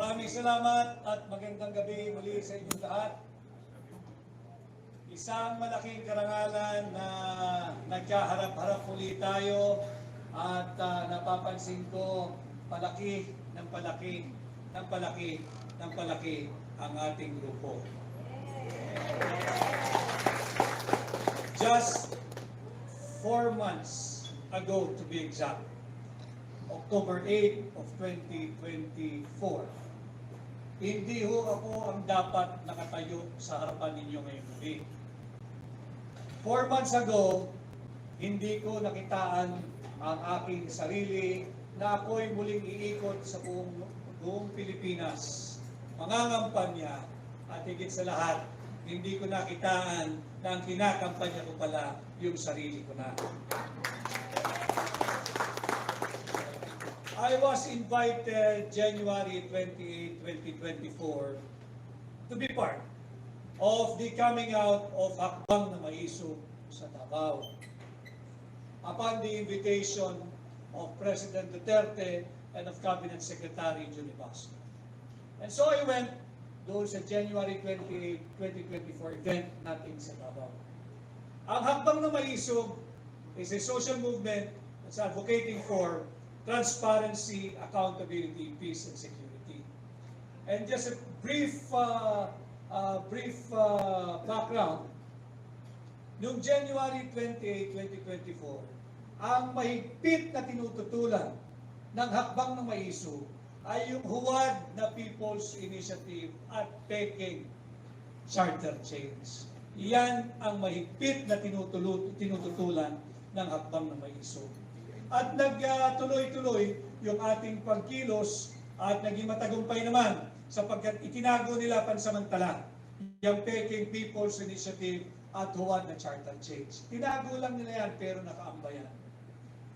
Maraming salamat at magandang gabi muli sa inyong lahat. Isang malaking karangalan na nagkaharap-harap muli tayo at napapansin ko palaki ng palaki ng palaki ng palaki ang ating grupo. Just 4 months ago to be exact, October 8 of 2024, hindi ho ako ang dapat nakatayo sa harapan ninyo ngayong gabi. 4 months ago, hindi ko nakitaan ang aking sarili na ako'y muling iikot sa buong Pilipinas, mangangampanya, at higit sa lahat, hindi ko nakitaan na ang kinakampanya ko pala yung sarili ko na. I was invited January 28, 2024 to be part of the coming out of Hakbang na Maisog sa Davao. Upon the invitation of President Duterte and of Cabinet Secretary Juni Basto. And so I went doon sa January 28, 2024 event natin sa Davao. Ang Hakbang na Maisog is a social movement that's advocating for transparency, accountability, peace, and security. And just a brief background, noong January 28, 2024, ang mahigpit na tinututulan ng Hakbang ng Maisog ay yung huwad na People's Initiative at Peking Charter Change. Yan ang mahigpit na tinututulan ng Hakbang ng Maisog. At nagtuloy-tuloy yung ating pagkilos at naging matagumpay naman sapagkat itinago nila pansamantala yung Peking People's Initiative at huwad na Charter Change. Tinago lang nila yan pero nakaambayan.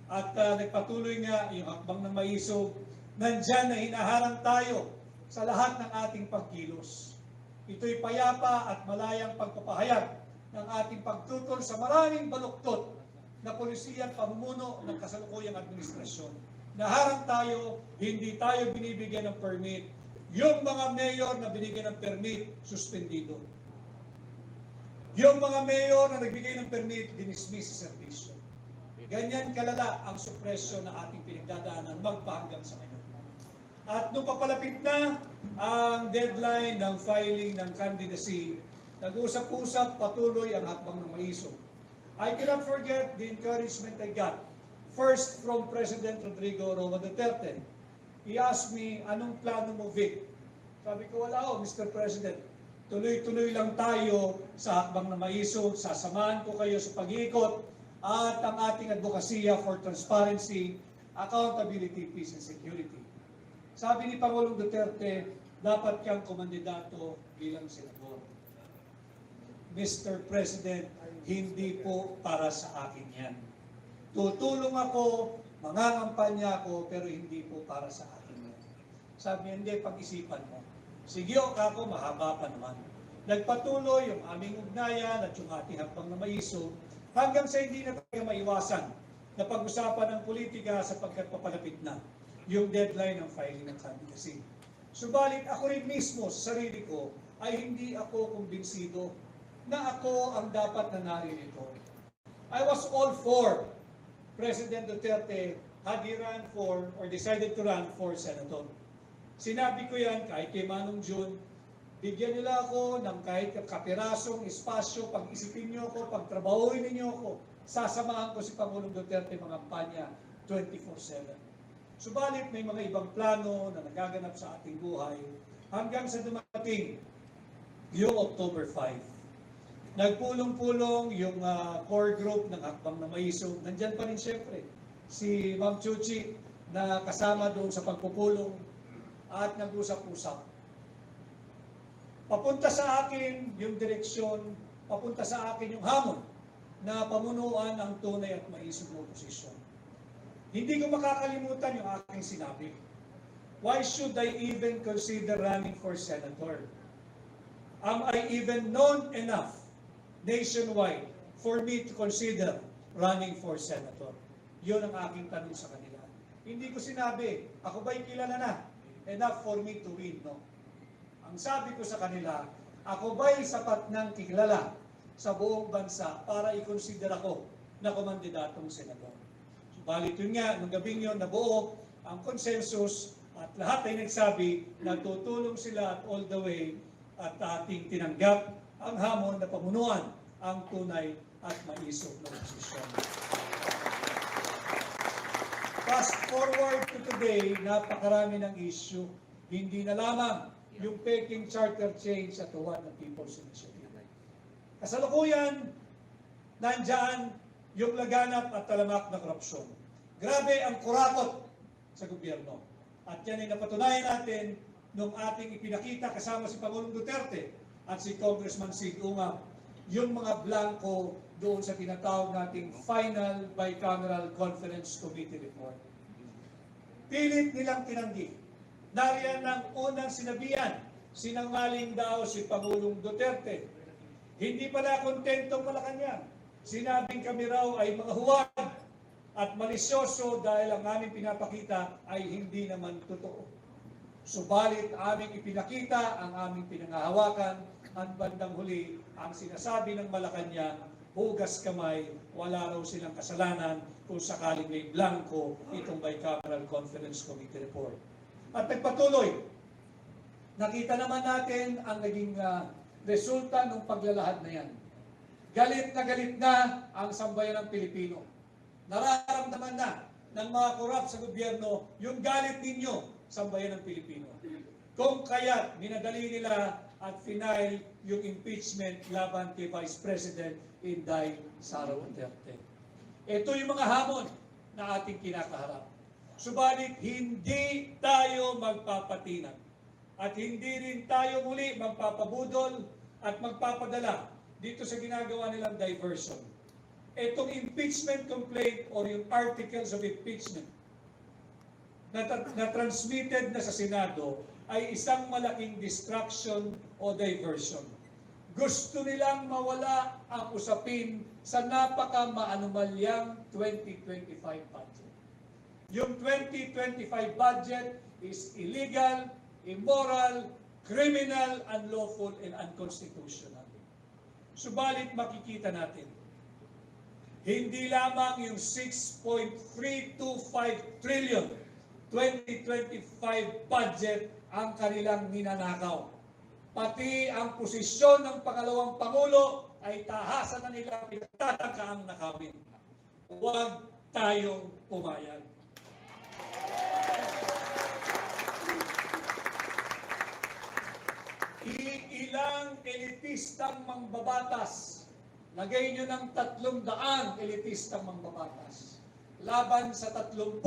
At nagpatuloy nga yung Hakbang ng Maisog, nandyan na hinaharang tayo sa lahat ng ating pagkilos. Ito'y payapa at malayang pagpapahayag ng ating pagtutol sa maraming baluktot na polisiya at pamumuno ng kasalukuyang administrasyon. Naharang tayo, hindi tayo binibigyan ng permit. Yung mga mayor na binigyan ng permit, suspendido. Yung mga mayor na nagbigay ng permit, dinismiss sa serbisyo. Ganyan kalala ang supresyon na ating pinagdadaanan magpahanggang sa ngayon. At nung papalapit na ang deadline ng filing ng candidacy, nag-usap-usap patuloy ang Hakbang ng Maisog. I cannot forget the encouragement I got. First, from President Rodrigo Roa Duterte. He asked me, anong plano mo, Vic? Sabi ko, wala ho, Mr. President. Tuloy-tuloy lang tayo sa Hakbang na Maisog. Sasamahan ko kayo sa pag-iikot at ang ating advokasya for transparency, accountability, peace, and security. Sabi ni Pangulong Duterte, dapat kang kumandidato bilang senador. Mr. President, hindi po para sa akin yan. Tutulong ako, mangangampanya ako, pero hindi po para sa akin yan. Sabi niya, hindi, pag-isipan mo. Sige ako, mahaba pa naman. Nagpatuloy yung aming ugnayan at yung ating Hakbang na Maisog hanggang sa hindi na tayo maiwasan na pag-usapan ng politika sapagkat papalapit na yung deadline ng filing ng candidacy. Subalit ako rin mismo sa sarili ko ay hindi ako kumbinsido na ako ang dapat na naririto. I was all for President Duterte had he run for or decided to run for senator. Sinabi ko yan kahit kay Manong June, bigyan nila ako ng kahit kapirasong espasyo, pag-isipin niyo ako, pagtrabahuin niyo ako, sasamahan ko si Pangulong Duterte mangampanya 24/7. Subalit may mga ibang plano na nagaganap sa ating buhay hanggang sa dumating yung October 5. Nagpulong-pulong yung core group ng Hakbang na Maisog. Nandyan pa rin siyempre si Ma'am Chuchi na kasama doon sa pagpupulong at nag-usap-usap. Papunta sa akin yung direksyon, papunta sa akin yung hamon na pamunuan ang tunay at maisog na oposisyon. Hindi ko makakalimutan yung aking sinabi. Why should I even consider running for senator? Am I even known enough nationwide for me to consider running for senator? Yun ang aking tanong sa kanila. Hindi ko sinabi, ako ba'y kilala na? enough for me to win, no? Ang sabi ko sa kanila, ako ba'y sapat ng kilala sa buong bansa para i-consider ako na kumandidatong senador? Subalit yun nga, nung gabing yun, nabuo ang consensus at lahat ay nagsabi na tutulong sila at all the way at ating tinanggap ang hamon na pamunuan ang tunay at maisog na posisyon. Fast forward to today, napakarami ng issue. Hindi na lamang yung Peking Charter change at tuwan ng People's Initiative. Kasalukuyan, nandyan yung laganap at talamak na korupsyon. Grabe ang kurakot sa gobyerno. At yan ay napatunayan natin nung ating ipinakita kasama si Pangulong Duterte at si Congressman Sig Ungab, yung mga blanco doon sa tinatawag nating Final Bicameral Conference Committee Report. Pilit nilang tinanggi. Nariyan ng unang sinabihan, sinangaling daw si Pangulong Duterte. Hindi pala kontentong Malacanang. Sinabing kami raw ay mga huwag at malisyoso dahil ang aming pinapakita ay hindi naman totoo. Subalit aming ipinakita ang aming pinangahawakan at bandang huli ang sinasabi ng Malacanang, hugas kamay, wala raw silang kasalanan kung sakaling may blanco itong Bicameral Conference Committee Report. At nagpatuloy, nakita naman natin ang naging resulta ng paglalahad na yan. Galit na ang sambayan ng Pilipino. Nararamdaman na ng mga korap sa gobyerno yung galit ninyo, sambayan ng Pilipino. Kung kaya minadali nila at final yung impeachment laban kay Vice President Inday Sara Duterte. Ito yung mga hamon na ating kinakaharap. Subalit hindi tayo magpapatinag at hindi rin tayo muli magpapabudol at magpapadala dito sa ginagawa nilang diversion. Itong impeachment complaint or yung articles of impeachment na transmitted na sa Senado ay isang malaking distraction o diversion. Gusto nilang mawala ang usapin sa napaka-maanumalyang 2025 budget. Yung 2025 budget is illegal, immoral, criminal, unlawful, and unconstitutional. Subalit makikita natin, hindi lamang yung 6.325 trillion 2025 budget ang kanilang ninanakaw. Pati ang posisyon ng pangalawang Pangulo ay tahasan na nila pinagtatangkaang nakawin. Huwag tayong pumayag. Ilang elitistang mangbabatas, lagay nyo ng 300 elitistang mangbabatas. Laban sa 32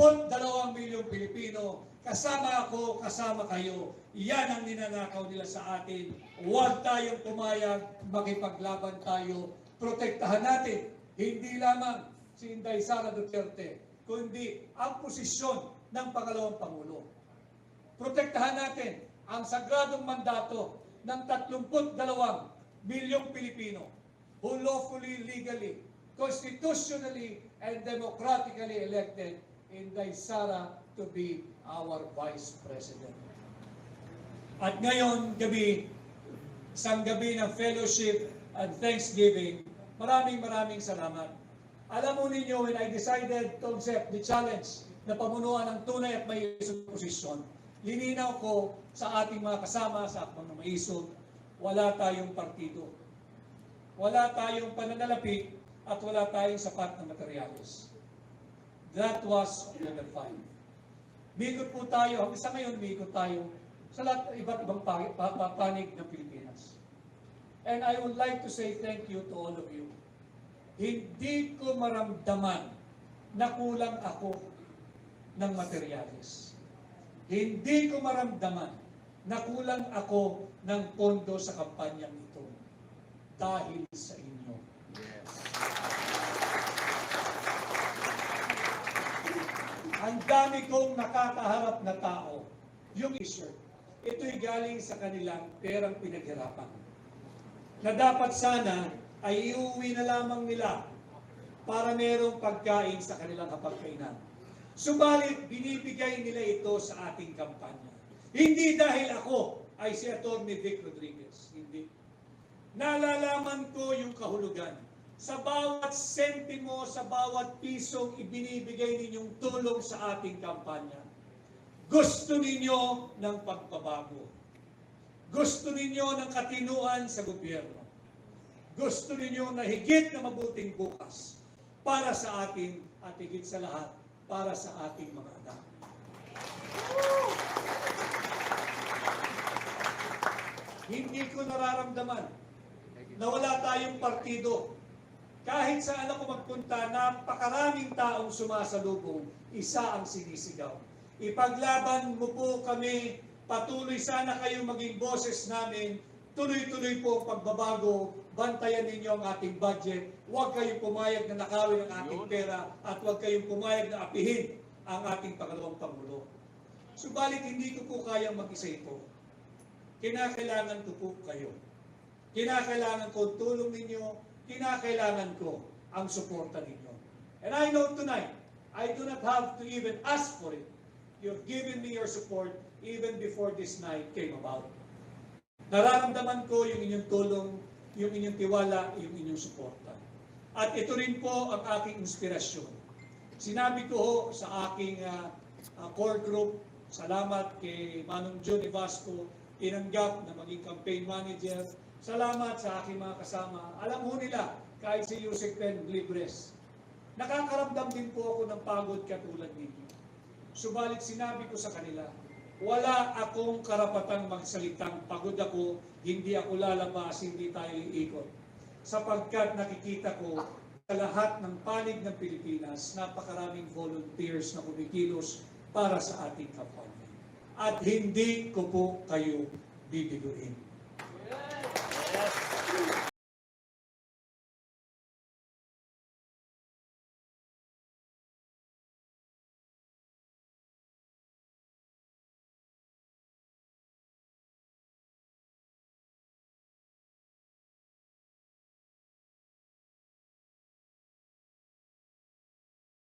milyong Pilipino, kasama ako, kasama kayo. Yan ang ninanakaw nila sa atin. Huwag tayong pumayag, makipaglaban tayo. Protektahan natin, hindi lamang si Inday Sara Duterte, kundi ang posisyon ng pangalawang Pangulo. Protektahan natin ang sagradong mandato ng 32 milyong Pilipino who lawfully, legally, constitutionally, and democratically elected Inday Sara to be our Vice President. At ngayon gabi, isang gabi ng fellowship and thanksgiving, maraming salamat. Alam mo ninyo, when I decided to accept the challenge na pamunuan ng tunay at may posisyon, lininaw ko sa ating mga kasama sa akbang na maisog, wala tayong partido. Wala tayong pananalapi at wala tayong sapat na materyales. That was level 5. Mikot po tayo, hanggang sa ngayon mikot tayo sa lahat iba't ibang panig ng Pilipinas. And I would like to say thank you to all of you. Hindi ko maramdaman na kulang ako ng materyales. Hindi ko maramdaman na kulang ako ng pondo sa kampanyang ito dahil sa inyo. Ang dami kong nakakaharap na tao, yung issue, ito'y galing sa kanilang perang pinaghirapan. Na dapat sana ay iuwi na lamang nila para merong pagkain sa kanilang hapagkainan. Subalit, binibigay nila ito sa ating kampanya. Hindi dahil ako ay si Atty. Vic Rodriguez. Hindi. Nalalaman ko yung kahulugan. Sa bawat sentimo, sa bawat pisong ibinibigay ninyong tulong sa ating kampanya. Gusto ninyo ng pagbabago. Gusto ninyo ng katinuan sa gobyerno. Gusto ninyo na higit na mabuting bukas para sa atin at higit sa lahat para sa ating mga anak. Hindi ko nararamdaman na wala tayong partido. Kahit saan ako magpunta, napakaraming taong sumasalubong, isa ang sinisigaw. Ipaglaban mo po kami, patuloy sana kayo maging boses namin, tuloy-tuloy po ang pagbabago, bantayan ninyo ang ating budget, huwag kayong pumayag na nakawin ang ating pera, at huwag kayong pumayag na apihin ang ating pangalawang Pangulo. Subalit hindi ko po kayang mag-isa ito. Kinakailangan ko po kayo. Kinakailangan ko ang tulong ninyo, kinakailangan ko ang suporta ninyo. And I know tonight, I do not have to even ask for it. You've given me your support even before this night came about. Nararamdaman ko yung inyong tulong, yung inyong tiwala, yung inyong suporta. At ito rin po ang aking inspirasyon. Sinabi ko ho sa aking core group, salamat kay Manong John Evasco, tinanggap na maging campaign manager. Salamat sa aking mga kasama. Alam mo nila, kahit si Yusek Pen Libres, nakakaramdam din po ako ng pagod katulad ninyo. Subalit sinabi ko sa kanila, wala akong karapatang magsalitang pagod ako, hindi ako lalabas, hindi tayo iikot. Sapagkat nakikita ko sa lahat ng panig ng Pilipinas, napakaraming volunteers na kumikilos para sa ating kampanya. At hindi ko po kayo bibiguin. Yes.